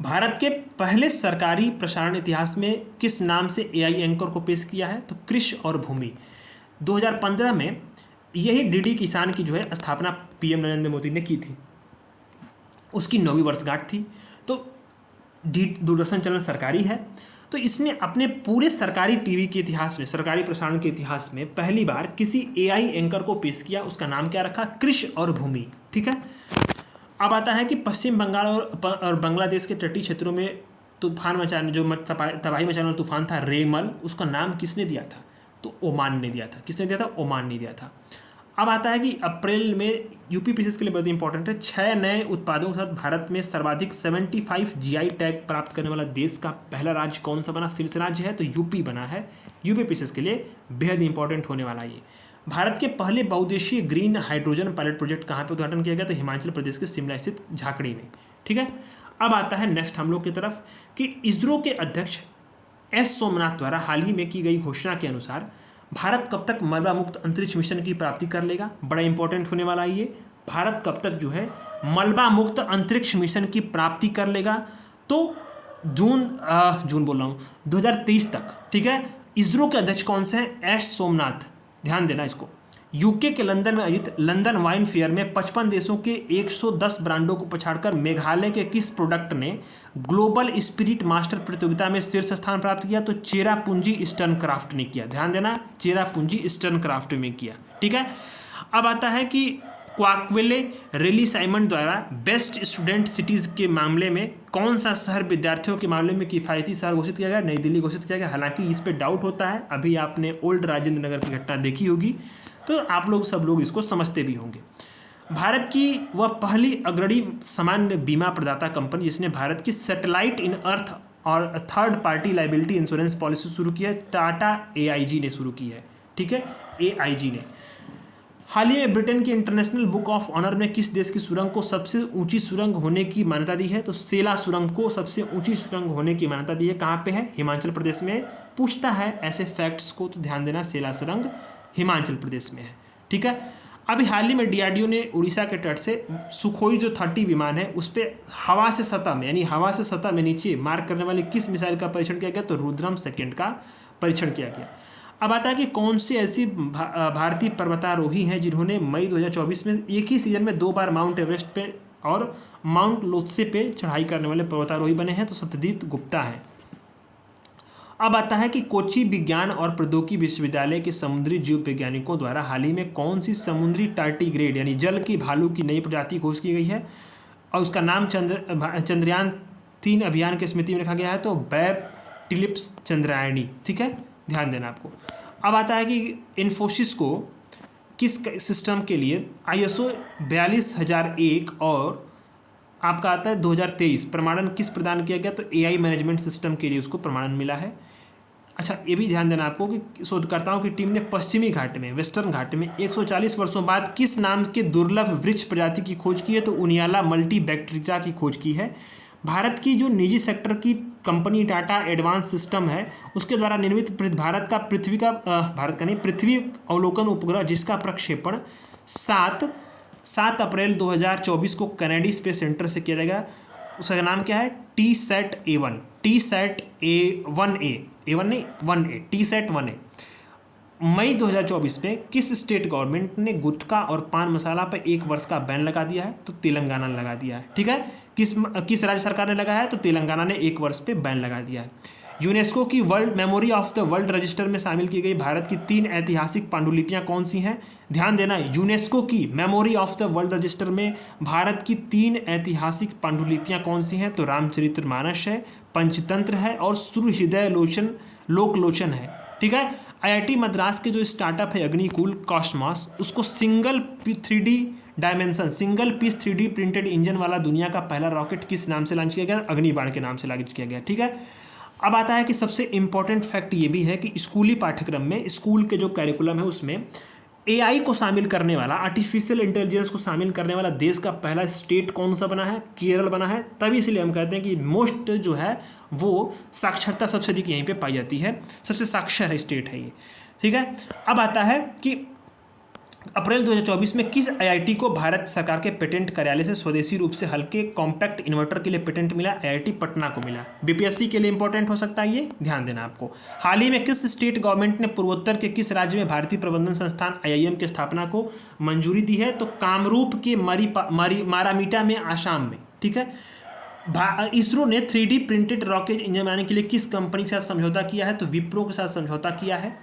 भारत के पहले सरकारी प्रसारण इतिहास में किस नाम से एआई एंकर को पेश किया है, तो कृष और भूमि। 2015 में यही डीडी किसान की जो है स्थापना पीएम नरेंद्र मोदी ने की थी, उसकी 9वीं वर्षगांठ थी। तो दूरदर्शन चैनल सरकारी है, तो इसने अपने पूरे सरकारी टीवी के इतिहास में, सरकारी प्रसारण के इतिहास में पहली बार किसी एआई एंकर को पेश किया, उसका नाम क्या रखा, कृष और भूमि, ठीक है। अब आता है कि पश्चिम बंगाल और बांग्लादेश के तटीय क्षेत्रों में तूफान मचाने, जो तबाही मचाने वाला तूफान था रेमल, उसका नाम किसने दिया था, तो ओमान ने दिया था। किसने दिया था, ओमान ने दिया था। अब आता है कि अप्रैल में यूपीपीसीएस के लिए बहुत इंपॉर्टेंट है, 6 नए उत्पादों के साथ भारत में सर्वाधिक 75 जीआई टैग प्राप्त करने वाला देश का पहला राज्य कौन सा बना, शीर्ष राज्य है तो यूपी बना है। यूपीपीसीएस के लिए बेहद इंपॉर्टेंट होने वाला ये। भारत के पहले बहुउद्देशीय ग्रीन हाइड्रोजन पायलट प्रोजेक्ट कहाँ पे उद्घाटन किया गया, तो हिमाचल प्रदेश के शिमला स्थित झाकड़ी में, ठीक है। अब आता है नेक्स्ट हम लोग की तरफ कि इसरो के अध्यक्ष एस सोमनाथ द्वारा हाल ही में की गई घोषणा के अनुसार भारत कब तक मलबा मुक्त अंतरिक्ष मिशन की प्राप्ति कर लेगा, बड़ा इंपॉर्टेंट होने वाला ये। भारत कब तक जो है मलबा मुक्त अंतरिक्ष मिशन की प्राप्ति कर लेगा, तो जून बोल रहा हूँ 2023 तक, ठीक है। इसरो के अध्यक्ष कौन से हैं, एस सोमनाथ, ध्यान देना इसको। यूके के लंदन में आयोजित लंदन वाइन फेयर में 55 देशों के 110 ब्रांडों को पछाड़कर मेघालय के किस प्रोडक्ट ने ग्लोबल स्पिरिट मास्टर प्रतियोगिता में शीर्ष स्थान प्राप्त किया, तो चेरापूंजी ईस्टर्न क्राफ्ट ने किया। ध्यान देना, चेरापूंजी ईस्टर्न क्राफ्ट में किया, ठीक है। अब आता है कि क्वाकवेले रेली साइमन द्वारा बेस्ट स्टूडेंट सिटीज़ के मामले में कौन सा शहर विद्यार्थियों के मामले में किफ़ायती शहर घोषित किया गया, नई दिल्ली घोषित किया गया। हालांकि इस पर डाउट होता है, अभी आपने ओल्ड राजेंद्र नगर की घटना देखी होगी तो आप लोग सब लोग इसको समझते भी होंगे। भारत की वह पहली अग्रणी सामान्य बीमा प्रदाता कंपनी जिसने भारत की सैटेलाइट इन अर्थ और third party liability insurance policy शुरू की है, टाटा एआईजी ने शुरू की है, ठीक है, एआईजी ने। हाल ही में ब्रिटेन की इंटरनेशनल बुक ऑफ ऑनर में किस देश की सुरंग को सबसे ऊंची सुरंग होने की मान्यता दी है, तो सेला सुरंग को सबसे ऊंची सुरंग होने की मान्यता दी है। कहाँ पे है, हिमाचल प्रदेश में। पूछता है ऐसे फैक्ट्स को तो ध्यान देना, सेला सुरंग हिमाचल प्रदेश में है, ठीक है। अभी हाल ही में डीआरडीओ ने उड़ीसा के तट से सुखोई जो 30 विमान है उस पर हवा से सतह में, यानी हवा से सतह में नीचे मार करने वाली किस मिसाइल का परीक्षण किया गया, तो रुद्रम सेकेंड का परीक्षण किया गया। अब आता है कि कौन सी ऐसी भारतीय पर्वतारोही हैं जिन्होंने मई 2024 में एक ही सीजन में 2 बार माउंट एवरेस्ट पे और माउंट लोत्से पे चढ़ाई करने वाले पर्वतारोही बने हैं, तो सत्यजीत गुप्ता है। अब आता है कि कोच्चि विज्ञान और प्रौद्योगिकी विश्वविद्यालय के समुद्री जीव वैज्ञानिकों द्वारा हाल ही में कौन सी समुद्री टार्टीग्रेड यानी जल की भालू की नई प्रजाति घोषित की गई है, और उसका नाम चंद्रयान 3 अभियान की स्मृति में रखा गया है, तो बैब टिलिप्स चंद्रायणी, ठीक है, ध्यान देना आपको। अब आता है कि इन्फोसिस को किस सिस्टम के लिए ISO 42001 और आपका आता है 2023 प्रमाणन किस प्रदान किया गया, तो AI मैनेजमेंट सिस्टम के लिए उसको प्रमाणन मिला है। अच्छा, ये भी ध्यान देना आपको कि शोधकर्ताओं की टीम ने पश्चिमी घाट में, वेस्टर्न घाट में 140 वर्षों बाद किस नाम के दुर्लभ वृक्ष प्रजाति की खोज की है, तो उनियाला मल्टीबैक्टीरिया की खोज की है। भारत की जो निजी सेक्टर की कंपनी टाटा एडवांस सिस्टम है उसके द्वारा निर्मित भारत का पृथ्वी अवलोकन उपग्रह जिसका प्रक्षेपण 7 अप्रैल 2024 को कनेडी स्पेस सेंटर से किया जाएगा, उसका नाम क्या है, TSAT A1, TSAT A1A, मई 2024 में किस स्टेट गवर्नमेंट ने गुटखा और पान मसाला पर 1 वर्ष का बैन लगा दिया है, तो तेलंगाना ने लगा दिया है, ठीक है। किस राज्य सरकार ने लगाया है, तो तेलंगाना ने 1 वर्ष पे बैन लगा दिया है। यूनेस्को की world memory of the world register में शामिल की गई भारत की 3 ऐतिहासिक पांडुलिपियां कौन सी हैं, ध्यान देना, यूनेस्को की memory of the world register में भारत की 3 ऐतिहासिक पांडुलिपियां कौन सी हैं? तो रामचरितमानस है, पंचतंत्र है और सुहृदय लोचन लोकलोचन है। ठीक है। आईआईटी मद्रास के जो स्टार्टअप है अग्निकुल कॉस्मॉस, उसको single piece 3D printed engine वाला दुनिया का पहला रॉकेट किस नाम से लॉन्च किया गया? अग्निबाण के नाम से लॉन्च किया गया। ठीक है। अब आता है कि सबसे इंपॉर्टेंट फैक्ट ये भी है कि स्कूली पाठ्यक्रम में, स्कूल के जो कैरिकुलम है उसमें एआई को शामिल करने वाला, आर्टिफिशियल इंटेलिजेंस को शामिल करने वाला देश का पहला स्टेट कौन सा बना है? केरल बना है। तभी इसलिए हम कहते हैं कि मोस्ट जो है वो साक्षरता सबसे अधिक यहीं पे पाई जाती है, सबसे साक्षर है स्टेट है ये। ठीक है। अब आता है कि अप्रैल 2024 में किस आईआईटी को भारत सरकार के पेटेंट कार्यालय से स्वदेशी रूप से हल्के कॉम्पैक्ट इन्वर्टर के लिए पेटेंट मिला? आईआईटी पटना को मिला। बीपीएससी के लिए इंपॉर्टेंट हो सकता है ये, ध्यान देना आपको। हाल ही में किस स्टेट गवर्नमेंट ने पूर्वोत्तर के किस राज्य में भारतीय प्रबंधन संस्थान आईआईएम की स्थापना को मंजूरी दी है? तो कामरूप के मारामीटा में, आसाम में। ठीक है। इसरो ने 3D प्रिंटेड रॉकेट इंजन बनाने के लिए किस कंपनी के साथ समझौता किया है? तो विप्रो के साथ समझौता किया है।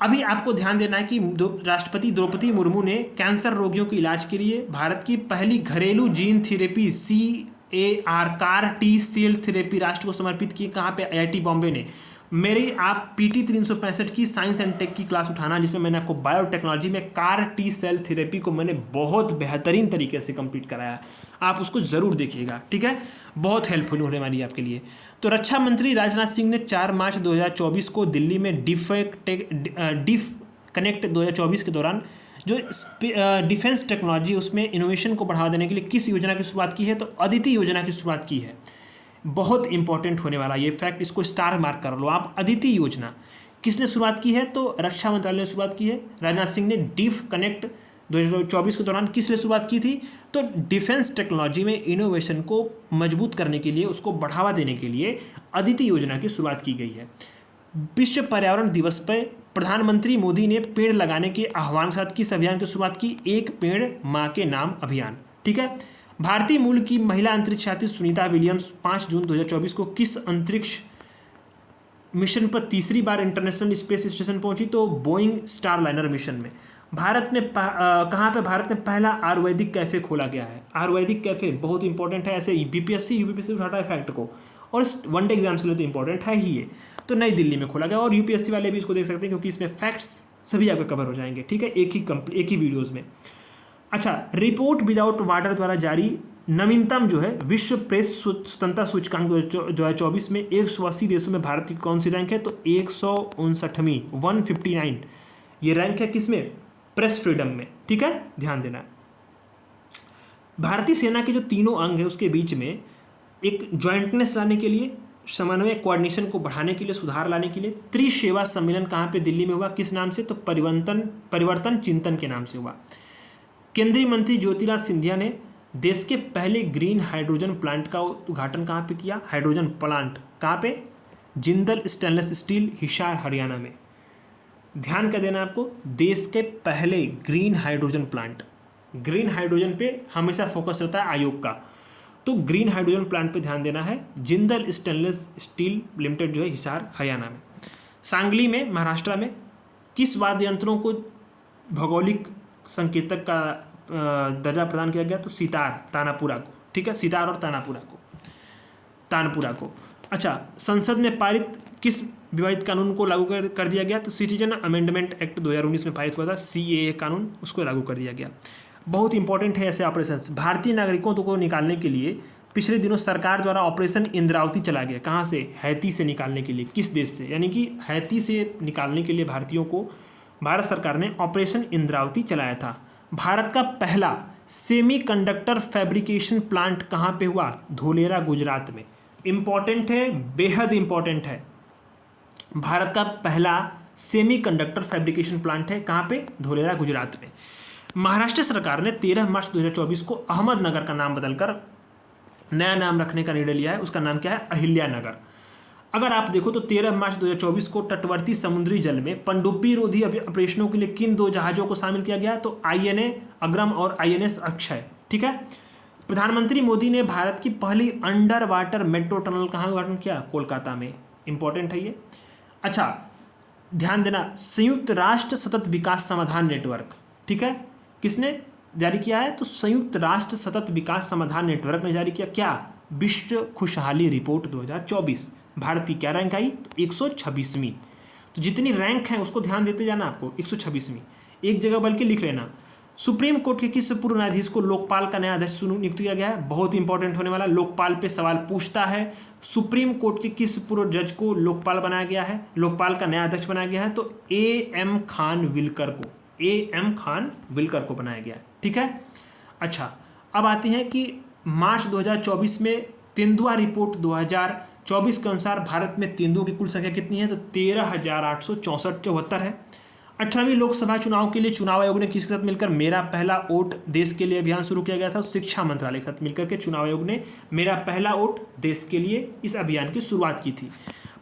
अभी आपको ध्यान देना है कि राष्ट्रपति द्रौपदी मुर्मू ने कैंसर रोगियों के इलाज के लिए भारत की पहली घरेलू gene therapy CAR T cell therapy राष्ट्र को समर्पित की। कहाँ पे? आईआईटी बॉम्बे ने। मेरी आप PT 365 की साइंस एंड टेक की क्लास उठाना, जिसमें मैंने आपको बायोटेक्नोलॉजी में CAR T सेल थेरेपी को मैंने बहुत बेहतरीन तरीके से कंप्लीट कराया, आप उसको ज़रूर देखिएगा। ठीक है। बहुत हेल्पफुल होने वाली है आपके लिए। तो रक्षा मंत्री राजनाथ सिंह ने 4 मार्च 2024 को दिल्ली में डिफ कनेक्ट 2024 के दौरान जो डिफेंस टेक्नोलॉजी उसमें इनोवेशन को बढ़ावा देने के लिए किस योजना की शुरुआत की है? तो अदिति योजना की शुरुआत की है। बहुत इंपॉर्टेंट होने वाला ये फैक्ट, इसको स्टार मार्क कर लो आप। अदिति योजना किसने शुरुआत की है? तो रक्षा मंत्रालय ने शुरुआत की है। राजनाथ सिंह ने डिफ कनेक्ट 2024 के दौरान किस लिए शुरुआत की थी? तो डिफेंस टेक्नोलॉजी में इनोवेशन को मजबूत करने के लिए, उसको बढ़ावा देने के लिए अदिति योजना की शुरुआत की गई है। विश्व पर्यावरण दिवस पर प्रधानमंत्री मोदी ने पेड़ लगाने के आह्वान के साथ किस अभियान की शुरुआत की? एक पेड़ माँ के नाम अभियान। ठीक है। भारतीय मूल की महिला अंतरिक्ष यात्री सुनीता विलियम्स 5 जून 2024 को किस अंतरिक्ष मिशन पर तीसरी बार इंटरनेशनल स्पेस स्टेशन पहुंची? तो बोइंग स्टारलाइनर मिशन में। भारत में कहाँ पे भारत में पहला आयुर्वेदिक कैफ़े खोला गया है? आयुर्वेदिक कैफ़े बहुत इंपॉर्टेंट है, ऐसे बीपीएससी यूपीएससी उठाता है फैक्ट को, और वनडे एग्जाम्स के लिए तो इंपॉर्टेंट है ही ये। तो नई दिल्ली में खोला गया, और यूपीएससी वाले भी इसको देख सकते हैं क्योंकि इसमें फैक्ट्स सभी आपके कवर हो जाएंगे। ठीक है। एक ही वीडियोज़ में। अच्छा, रिपोर्ट विदाउट वाटर द्वारा जारी नवीनतम जो है विश्व प्रेस स्वतंत्रता सूचकांक 2024 में 180 देशों में भारत की कौन सी रैंक है? तो 159वीं 159 ये रैंक है किसमें? प्रेस फ्रीडम में। ठीक है। ध्यान देना। भारतीय सेना के जो तीनों अंग है उसके बीच में एक ज्वाइंटनेस लाने के लिए, समन्वय कोऑर्डिनेशन को बढ़ाने के लिए, सुधार लाने के लिए त्रिसेवा सम्मेलन कहाँ पे? दिल्ली में हुआ। किस नाम से? तो परिवर्तन चिंतन के नाम से हुआ। केंद्रीय मंत्री ज्योतिरादित्य सिंधिया ने देश के पहले ग्रीन हाइड्रोजन प्लांट का उद्घाटन कहाँ पे किया? हाइड्रोजन प्लांट कहाँ पे? जिंदल स्टेनलेस स्टील, हिसार, हरियाणा में। ध्यान कर देना आपको, देश के पहले green hydrogen plant. Green hydrogen पे हमेशा फोकस रहता है आयोग का, तो ग्रीन हाइड्रोजन प्लांट पे ध्यान देना है। जिंदल स्टेनलेस स्टील लिमिटेड जो है हिसार, हरियाणा में। सांगली में, महाराष्ट्र में किस वाद्य यंत्रों को भौगोलिक संकेतक का दर्जा प्रदान किया गया? तो सितार, तानापुरा को। ठीक है। सितार और तानपुरा को। अच्छा, संसद में पारित किस विवादित कानून को लागू कर दिया गया? तो सिटीजन अमेंडमेंट एक्ट 2019 में पारित हुआ था, CAA कानून, उसको लागू कर दिया गया। बहुत इंपॉर्टेंट है ऐसे ऑपरेशंस। भारतीय नागरिकों को निकालने के लिए पिछले दिनों सरकार द्वारा ऑपरेशन इंद्रावती चला गया। कहाँ से? हैती से निकालने के लिए। किस देश से? यानी कि हैती से निकालने के लिए भारतीयों को भारत सरकार ने ऑपरेशन इंद्रावती चलाया था। भारत का पहला सेमीकंडक्टर फैब्रिकेशन प्लांट कहाँ पे हुआ? धोलेरा, गुजरात में। इंपॉर्टेंट है, बेहद इंपॉर्टेंट है। भारत का पहला सेमीकंडक्टर फैब्रिकेशन प्लांट है कहाँ पे? धोलेरा, गुजरात में। महाराष्ट्र सरकार ने 13 मार्च 2024 को अहमदनगर का नाम बदलकर नया नाम रखने का निर्णय लिया है। उसका नाम क्या है? अहिल्यानगर। अगर आप देखो तो 13 मार्च 2024 को तटवर्ती समुद्री जल में पनडुब्बी रोधी ऑपरेशनों के लिए किन 2 जहाज़ों को शामिल किया गया? तो INA अग्रम और INS अक्षय। ठीक है। प्रधानमंत्री मोदी ने भारत की पहली अंडर वाटर मेट्रो टनल कहाँ उद्घाटन किया? कोलकाता में। इंपॉर्टेंट है ये। अच्छा, ध्यान देना, संयुक्त राष्ट्र सतत विकास समाधान नेटवर्क, ठीक है, किसने जारी किया है? तो संयुक्त राष्ट्र सतत विकास समाधान नेटवर्क ने जारी किया। क्या? विश्व खुशहाली रिपोर्ट 2024। भारत की क्या रैंक आई? 126वीं। तो जितनी रैंक है उसको ध्यान देते जाना आपको, 126वीं एक जगह बल्कि लिख लेना। सुप्रीम कोर्ट के किस पूर्व न्यायाधीश को लोकपाल का नया अध्यक्ष नियुक्त किया गया है? बहुत इंपॉर्टेंट होने वाला, लोकपाल पे सवाल पूछता है। सुप्रीम कोर्ट के किस पूर्व जज को लोकपाल बनाया गया है, लोकपाल का नया अध्यक्ष बनाया गया है? तो A.M. खान विल्कर को, A.M. खान विल्कर को बनाया गया है। ठीक है, अच्छा अब आते हैं कि मार्च 2024 में तेंदुआ रिपोर्ट 2024 के अनुसार भारत में तेंदुओं की कुल संख्या कितनी है? तो 13,864 है। 18वीं लोकसभा चुनाव के लिए चुनाव आयोग ने किसके साथ मिलकर मेरा पहला वोट देश के लिए अभियान शुरू किया गया था? शिक्षा मंत्रालय के साथ मिलकर के चुनाव आयोग ने मेरा पहला वोट देश के लिए इस अभियान की शुरुआत की थी।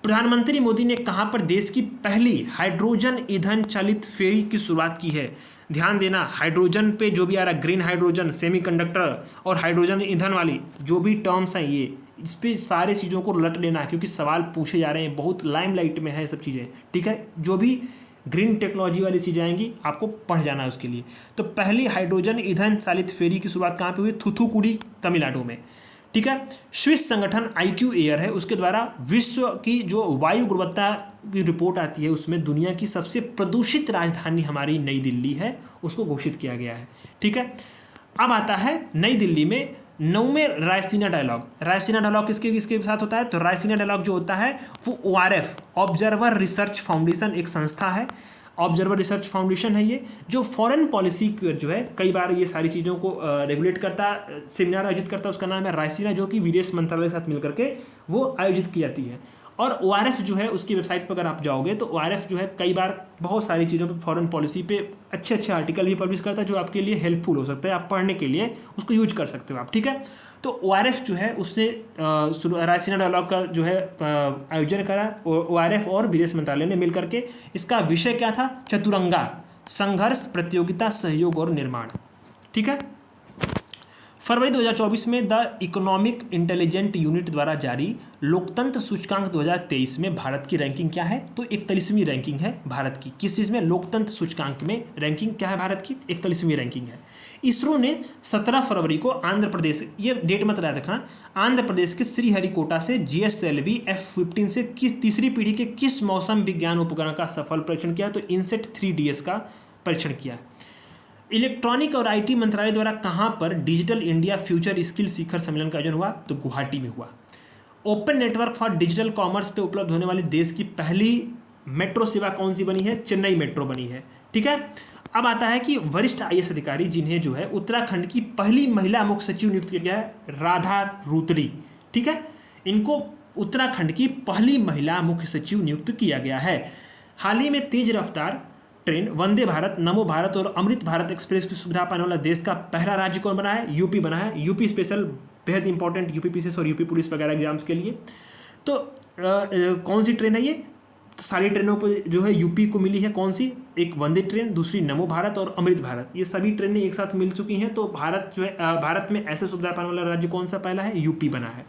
प्रधानमंत्री मोदी ने कहां पर देश की पहली हाइड्रोजन ईंधन चालित फेरी की शुरुआत की है? ध्यान देना, हाइड्रोजन पे जो भी आ रहा है, ग्रीन हाइड्रोजन, सेमीकंडक्टर और हाइड्रोजन ईंधन वाली जो भी टर्म्स हैं, ये इस पर सारे चीज़ों को रट लेना है क्योंकि सवाल पूछे जा रहे हैं, बहुत लाइमलाइट में है ये सब चीज़ें। ठीक है, जो भी ग्रीन टेक्नोलॉजी वाली चीज़ें आएंगी आपको पढ़ जाना है उसके लिए। तो पहली हाइड्रोजन ईंधन चालित फेरी की शुरुआत कहाँ पे हुई? थूथुकुडी, तमिलनाडु में। ठीक है, स्विस संगठन IQ एयर है, उसके द्वारा विश्व की जो वायु गुणवत्ता की रिपोर्ट आती है उसमें दुनिया की सबसे प्रदूषित राजधानी हमारी नई दिल्ली है, उसको घोषित किया गया है। ठीक है, अब आता है नई दिल्ली में 9वें रायसीना डायलॉग। रायसीना डायलॉग किसके किसके साथ होता है? तो रायसीना डायलॉग जो होता है वो ORF, ऑब्जर्वर रिसर्च फाउंडेशन, एक संस्था है, ऑब्जर्वर रिसर्च फाउंडेशन है ये, जो फॉरेन पॉलिसी जो है कई बार ये सारी चीज़ों को रेगुलेट करता, सेमिनार आयोजित करता है, उसका नाम है रायसीना, जो कि विदेश मंत्रालय के साथ मिलकर के वो आयोजित की जाती है। और ORF जो है उसकी वेबसाइट पर अगर आप जाओगे तो ORF जो है कई बार बहुत सारी चीज़ों पे, फॉरेन पॉलिसी पे अच्छे अच्छे आर्टिकल भी पब्लिश करता है जो आपके लिए हेल्पफुल हो सकता है, आप पढ़ने के लिए उसको यूज कर सकते हो आप। ठीक है, तो ORF जो है उसने रायसीना डायलॉग का जो है आयोजन करा, ORF और विदेश मंत्रालय ने मिलकर के। इसका विषय क्या था? चतुरंगा, संघर्ष, प्रतियोगिता, सहयोग और निर्माण। ठीक है, फरवरी 2024 में द इकोनॉमिक इंटेलिजेंट यूनिट द्वारा जारी लोकतंत्र सूचकांक 2023 में भारत की रैंकिंग क्या है? तो 41वीं रैंकिंग है भारत की। किस चीज़ में? लोकतंत्र सूचकांक में रैंकिंग क्या है भारत की? 41वीं रैंकिंग है। इसरो ने 17 फरवरी को आंध्र प्रदेश, ये डेट मत याद रखना, आंध्र प्रदेश के श्रीहरिकोटा से GSLV F-15 से तीसरी पीढ़ी के किस मौसम विज्ञान उपकरण का सफल परीक्षण किया? तो इनसेट 3DS का परीक्षण किया। इलेक्ट्रॉनिक और IT मंत्रालय द्वारा कहाँ पर डिजिटल इंडिया फ्यूचर स्किल शिखर सम्मेलन का आयोजन हुआ? तो गुवाहाटी में हुआ। Open network for digital commerce पे उपलब्ध होने वाली देश की पहली मेट्रो सेवा कौन सी बनी है? चेन्नई मेट्रो बनी है। ठीक है, अब आता है कि वरिष्ठ IAS अधिकारी जिन्हें जो है उत्तराखंड की पहली महिला मुख्य सचिव नियुक्त किया गया है, राधा रूतड़ी। ठीक है, इनको उत्तराखंड की पहली महिला मुख्य सचिव नियुक्त किया गया है। हाल ही में तेज रफ्तार ट्रेन वंदे भारत, नमो भारत और अमृत भारत एक्सप्रेस की सुविधा पाने वाला देश का पहला राज्य कौन बना है? यूपी बना है। यूपी स्पेशल बेहद इंपॉर्टेंट, UP PCS और UP पुलिस वगैरह एग्जाम्स के लिए। तो कौन सी ट्रेन है ये? तो सारी ट्रेनों पर जो है यूपी को मिली है। कौन सी? एक वंदे ट्रेन, दूसरी नमो भारत और अमृत भारत, ये सभी ट्रेनें एक साथ मिल चुकी हैं। तो भारत जो है भारत में ऐसे सुविधा पाने वाला राज्य कौन सा पहला है? यूपी बना है।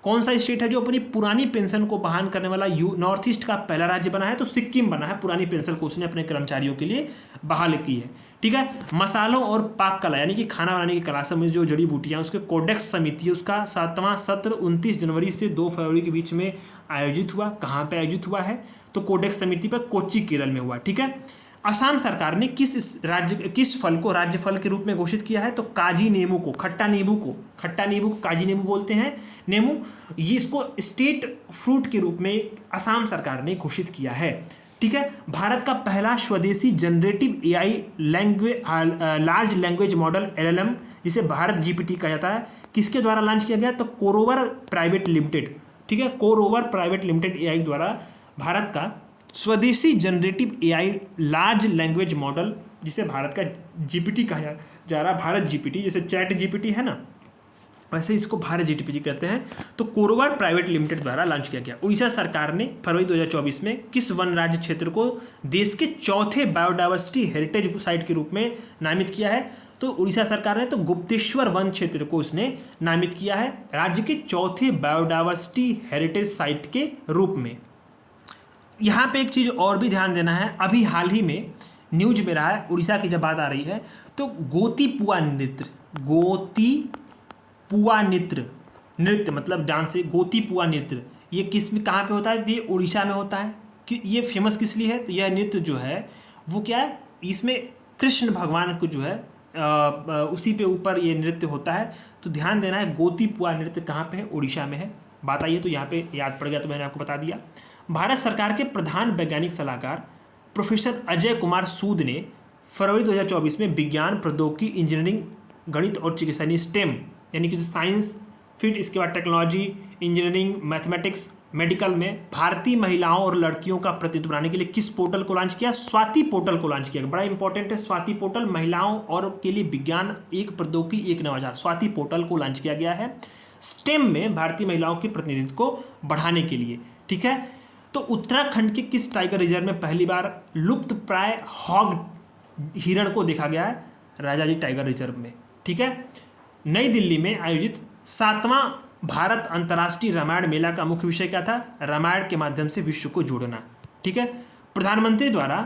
कौन सा स्टेट है जो अपनी पुरानी पेंशन को बहाल करने वाला नॉर्थ ईस्ट का पहला राज्य बना है? तो सिक्किम बना है। पुरानी पेंशन को उसने अपने कर्मचारियों के लिए बहाल की है। ठीक है, मसालों और पाक कला यानी कि खाना बनाने की कला से जो जड़ी बूटियाँ, उसके कोडेक्स समिति, उसका 7वां सत्र 29 जनवरी से 2 फरवरी के बीच में आयोजित हुआ। कहाँ पे आयोजित हुआ है? तो कोडेक्स समिति पर कोच्चि, केरल में हुआ। ठीक है, असम सरकार ने किस फल को राज्य फल के रूप में घोषित किया है? तो काजी नींबू को, खट्टा नींबू को काजी नींबू बोलते हैं, नींबू, ये इसको स्टेट फ्रूट के रूप में असम सरकार ने घोषित किया है। ठीक है, भारत का पहला स्वदेशी generative AI large language model LLM, जिसे भारत GPT कहा जाता है, किसके द्वारा लॉन्च किया गया? तो कोरोवर प्राइवेट लिमिटेड। ठीक है, कोरोवर प्राइवेट लिमिटेड AI द्वारा भारत का स्वदेशी generative AI large language model, जिसे भारत का GPT कहा जा रहा है, भारत GPT, जैसे चैट GPT है ना, वैसे इसको भारत GPT कहते हैं। तो कोरोवर प्राइवेट लिमिटेड द्वारा लॉन्च किया गया। उड़ीसा सरकार ने फरवरी 2024 में किस वन राज्य क्षेत्र को देश के चौथे बायोडाइवर्सिटी हेरिटेज साइट के रूप में नामित किया है? तो उड़ीसा सरकार ने तो गुप्तेश्वर वन क्षेत्र को उसने नामित किया है राज्य के चौथे बायोडाइवर्सिटी हेरिटेज साइट के रूप में। यहाँ पे एक चीज़ और भी ध्यान देना है, अभी हाल ही में न्यूज में रहा है। उड़ीसा की जब बात आ रही है तो गोतीपुआ नृत्य मतलब डांस है। गोतीपुआ नृत्य ये किस में कहाँ पे होता है? ये उड़ीसा में होता है। कि ये फेमस किस लिए है? तो यह नृत्य जो है वो क्या है, इसमें कृष्ण भगवान को जो है उसी पे ऊपर ये नृत्य होता है। तो ध्यान देना है, गोतीपुआ नृत्य कहाँ पे है? उड़ीसा में है। बात आई है तो यहाँ पे याद पड़ गया तो मैंने आपको बता दिया। भारत सरकार के प्रधान वैज्ञानिक सलाहकार प्रोफेसर अजय कुमार सूद ने फरवरी 2024 में विज्ञान, प्रौद्योगिकी, इंजीनियरिंग, गणित और चिकित्सा यानी स्टेम यानी कि जो साइंस, फिर इसके बाद टेक्नोलॉजी, इंजीनियरिंग, मैथमेटिक्स, मेडिकल में भारतीय महिलाओं और लड़कियों का प्रतिनिधित्व बनाने के लिए किस पोर्टल को लॉन्च किया? स्वाति पोर्टल को लॉन्च किया। बड़ा इंपॉर्टेंट है स्वाति पोर्टल, महिलाओं और के लिए विज्ञान, एक प्रौद्योगिकी, एक नवाचार, स्वाति पोर्टल को लॉन्च किया गया है स्टेम में भारतीय महिलाओं के प्रतिनिधित्व को बढ़ाने के लिए। ठीक है। तो उत्तराखंड के किस टाइगर रिजर्व में पहली बार लुप्त प्राय हॉग हिरण को देखा गया है? राजाजी टाइगर रिजर्व में। ठीक है। नई दिल्ली में आयोजित 7वां भारत अंतर्राष्ट्रीय रामायण मेला का मुख्य विषय क्या था? रामायण के माध्यम से विश्व को जोड़ना। ठीक है। प्रधानमंत्री द्वारा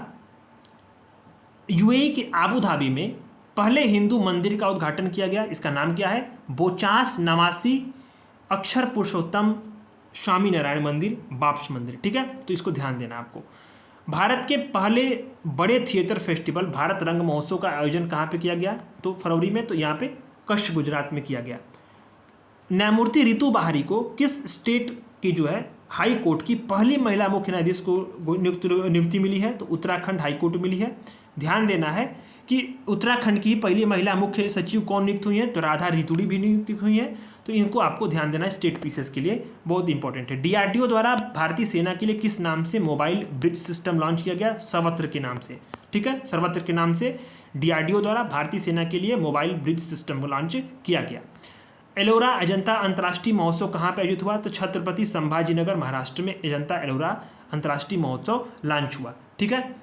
यूएई के आबू धाबी में पहले हिंदू मंदिर का उद्घाटन किया गया। इसका नाम क्या है? बोचास नवासी अक्षर पुरुषोत्तम स्वामी नारायण मंदिर, बाप्स मंदिर। ठीक है। तो इसको ध्यान देना आपको। भारत के पहले बड़े थिएटर फेस्टिवल भारत रंग महोत्सव का आयोजन कहाँ पे किया गया? तो फरवरी में, तो यहाँ पे कच्छ गुजरात में किया गया। न्यायमूर्ति रितु बाहरी को किस स्टेट की जो है हाई कोर्ट की पहली महिला मुख्य न्यायाधीश को नियुक्ति मिली है? तो उत्तराखंड हाई कोर्ट मिली है। ध्यान देना है कि उत्तराखंड की पहली महिला मुख्य सचिव कौन नियुक्त हुई है? तो राधा रितुड़ी भी नियुक्त हुई है। तो इनको आपको ध्यान देना है, स्टेट पीसेस के लिए बहुत इंपॉर्टेंट है। डीआरडीओ द्वारा भारतीय सेना के लिए किस नाम से मोबाइल ब्रिज सिस्टम लॉन्च किया गया? सर्वत्र के नाम से। ठीक है। सर्वत्र के नाम से डीआरडीओ द्वारा भारतीय सेना के लिए मोबाइल ब्रिज सिस्टम को लॉन्च किया गया। एलोरा अजंता अंतर्राष्ट्रीय महोत्सव कहाँ पर आयोजित हुआ? तो छत्रपति संभाजीनगर महाराष्ट्र में अजंता एलोरा अंतर्राष्ट्रीय महोत्सव लॉन्च हुआ। ठीक है।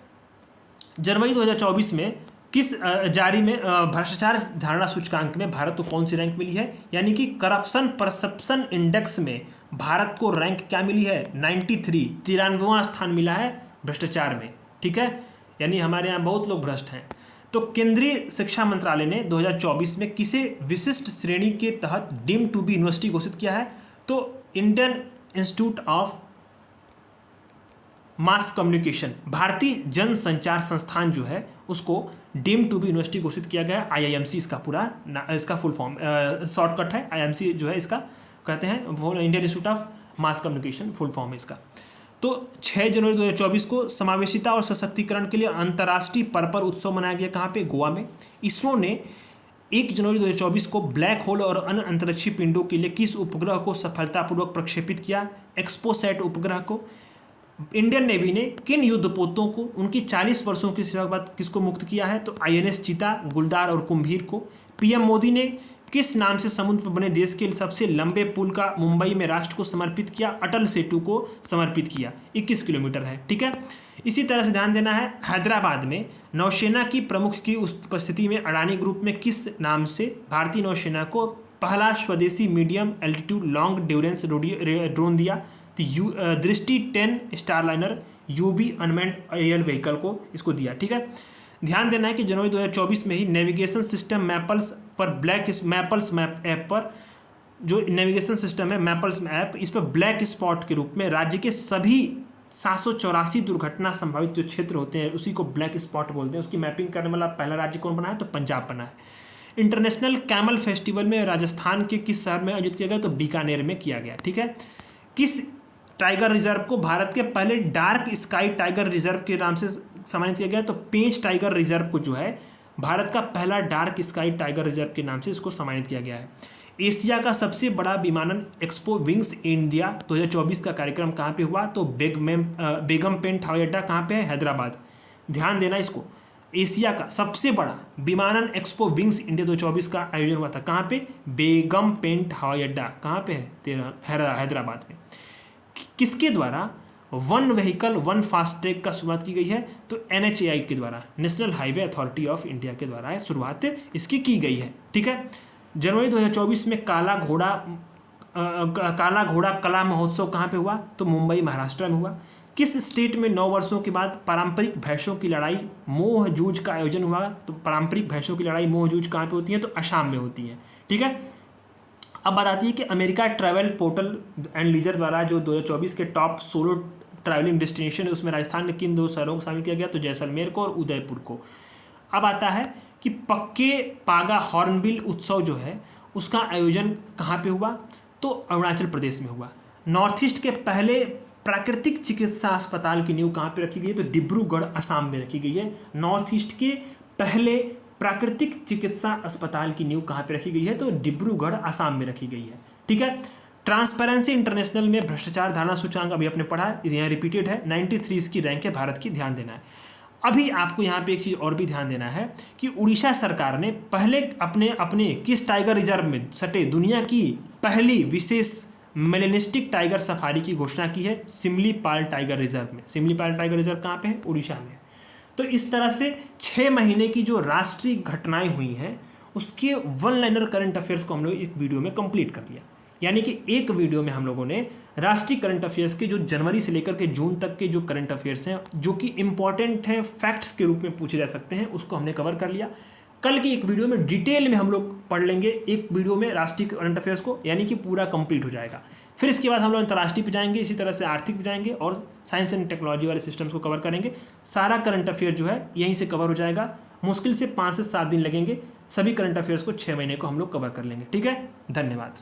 जनवरी 2024 में किस जारी में भ्रष्टाचार धारणा सूचकांक में भारत को कौन सी रैंक मिली है? यानी कि करप्शन परसेप्शन इंडेक्स में भारत को रैंक क्या मिली है? 93वां स्थान मिला है भ्रष्टाचार में। ठीक है। यानी हमारे यहाँ बहुत लोग भ्रष्ट हैं। तो केंद्रीय शिक्षा मंत्रालय ने 2024 में किसे विशिष्ट श्रेणी के तहत डीम्ड टू बी यूनिवर्सिटी घोषित किया है? तो Indian institute of mass communication, भारतीय जन संचार संस्थान जो है उसको डीम्ड टू बी यूनिवर्सिटी घोषित किया गया है। आईआईएमसी इसका फुल फॉर्म शॉर्टकट है। आईआईएमसी जो है इसका कहते हैं Indian institute of mass communication, full form है इसका। तो 6 जनवरी 2024 को समावेशिता और सशक्तिकरण के लिए अंतर्राष्ट्रीय पर्पल उत्सव मनाया गया। कहाँ पे? गोवा में। इसरो ने 1 जनवरी 2024 को ब्लैक होल और अन्य अंतरिक्षीय पिंडों के लिए किस उपग्रह को सफलतापूर्वक प्रक्षेपित किया? एक्सपोसैट उपग्रह को। इंडियन नेवी ने किन युद्धपोतों को उनकी 40 वर्षों की सेवा के बाद किसको मुक्त किया है? तो आईएनएस चीता, गुलदार और कुंभीर को। पीएम मोदी ने किस नाम से समुद्र पर बने देश के सबसे लंबे पुल का मुंबई में राष्ट्र को समर्पित किया? अटल सेतु को समर्पित किया। 21 किलोमीटर है। ठीक है। इसी तरह से ध्यान देना है, हैदराबाद में नौसेना की प्रमुख की उपस्थिति में अडानी ग्रुप में किस नाम से भारतीय नौसेना को पहला स्वदेशी medium altitude long endurance drone दिया? तो दृष्टि 10 स्टारलाइनर यूबी अनमैन्ड एरियल व्हीकल को इसको दिया। ठीक है। ध्यान देना है कि जनवरी 2024 में ही नेविगेशन सिस्टम मैपल्स पर मैपल्स मैप ऐप पर जो नेविगेशन सिस्टम है मैपल्स ऐप, इस पर ब्लैक स्पॉट के रूप में राज्य के सभी 784 दुर्घटना संभावित जो क्षेत्र होते हैं उसी को ब्लैक स्पॉट बोलते हैं। उसकी मैपिंग करने वाला पहला राज्य कौन बना है? तो पंजाब बना है। इंटरनेशनल कैमल फेस्टिवल में राजस्थान के किस शहर में आयोजित किया गया? तो बीकानेर में किया गया। ठीक है। किस टाइगर रिजर्व को भारत के पहले डार्क स्काई टाइगर रिजर्व के नाम से सम्मानित किया गया? तो पेंच टाइगर रिजर्व को जो है भारत का पहला डार्क स्काई टाइगर रिजर्व के नाम से इसको सम्मानित किया गया है। एशिया का सबसे बड़ा विमानन एक्सपो विंग्स इंडिया 2024 का कार्यक्रम कहाँ पे हुआ? तो बेगमपेट हवाई अड्डा कहाँ पे है? हैदराबाद। ध्यान देना इसको, एशिया का सबसे बड़ा विमानन एक्सपो विंग्स इंडिया 2024 का आयोजन हुआ था। कहाँ पे? बेगमपेट हवाई अड्डा कहाँ पे है? हैदराबाद में। किसके द्वारा वन व्हीकल वन फास्टैग का शुरुआत की गई है? तो NHAI के द्वारा, national highway authority of India के द्वारा शुरुआत इसकी की गई है। ठीक है। जनवरी 2024 में काला घोड़ा कला महोत्सव कहाँ पे हुआ? तो मुंबई महाराष्ट्र में हुआ। किस स्टेट में 9 वर्षों के बाद पारंपरिक भैंसों की लड़ाई मोह जूझ का आयोजन हुआ? तो पारंपरिक भैंसों की लड़ाई मोह जूझ कहाँ पे होती है? तो असम में होती है। ठीक है। अब बात आती है कि America travel portal and leisure द्वारा जो 2024 के टॉप सोलो ट्रैवलिंग डेस्टिनेशन है उसमें राजस्थान के किन 2 शहरों को शामिल किया गया? तो जैसलमेर को और उदयपुर को। अब आता है कि पक्के पागा हॉर्नबिल उत्सव जो है उसका आयोजन कहाँ पे हुआ? तो अरुणाचल प्रदेश में हुआ। नॉर्थ ईस्ट के पहले प्राकृतिक चिकित्सा अस्पताल की नींव कहाँ पे रखी गई है? तो डिब्रूगढ़ असम में रखी गई है। नॉर्थ ईस्ट के पहले प्राकृतिक चिकित्सा अस्पताल की नींव कहाँ पे रखी गई है? तो डिब्रूगढ़ असम में रखी गई है। ठीक है। ट्रांसपेरेंसी इंटरनेशनल में भ्रष्टाचार धारणा सूचकांक अभी आपने पढ़ा है, यहाँ रिपीटेड है, 93 इसकी रैंक है भारत की, ध्यान देना है। अभी आपको यहाँ पे एक चीज़ और भी ध्यान देना है कि उड़ीसा सरकार ने पहले अपने किस टाइगर रिजर्व में सटे दुनिया की पहली विशेष मेलेनिस्टिक टाइगर सफारी की घोषणा की है? सिमलीपाल टाइगर रिजर्व में। सिमलीपाल टाइगर रिजर्व कहाँ पे है? उड़ीसा में। तो इस तरह से 6 महीने की जो राष्ट्रीय घटनाएं हुई हैं उसके वन लाइनर करंट अफेयर्स को हम लोग एक वीडियो में कंप्लीट कर लिया। यानी कि एक वीडियो में हम लोगों ने राष्ट्रीय करंट अफेयर्स के जो जनवरी से लेकर के जून तक के जो करंट अफेयर्स हैं जो कि इंपॉर्टेंट हैं, फैक्ट्स के रूप में पूछे जा सकते हैं, उसको हमने कवर कर लिया। कल की एक वीडियो में डिटेल में हम लोग पढ़ लेंगे एक वीडियो में राष्ट्रीय करंट अफेयर्स को, यानी कि पूरा कंप्लीट हो जाएगा। फिर इसके बाद हम लोग अंतर्राष्ट्रीय पे जाएंगे, इसी तरह से आर्थिक पे जाएंगे और साइंस एंड टेक्नोलॉजी वाले सिस्टम्स को कवर करेंगे। सारा करंट अफेयर जो है यहीं से कवर हो जाएगा। मुश्किल से 5 से 7 दिन लगेंगे। सभी करंट अफेयर्स को 6 महीने को हम लोग कवर कर लेंगे। ठीक है, धन्यवाद।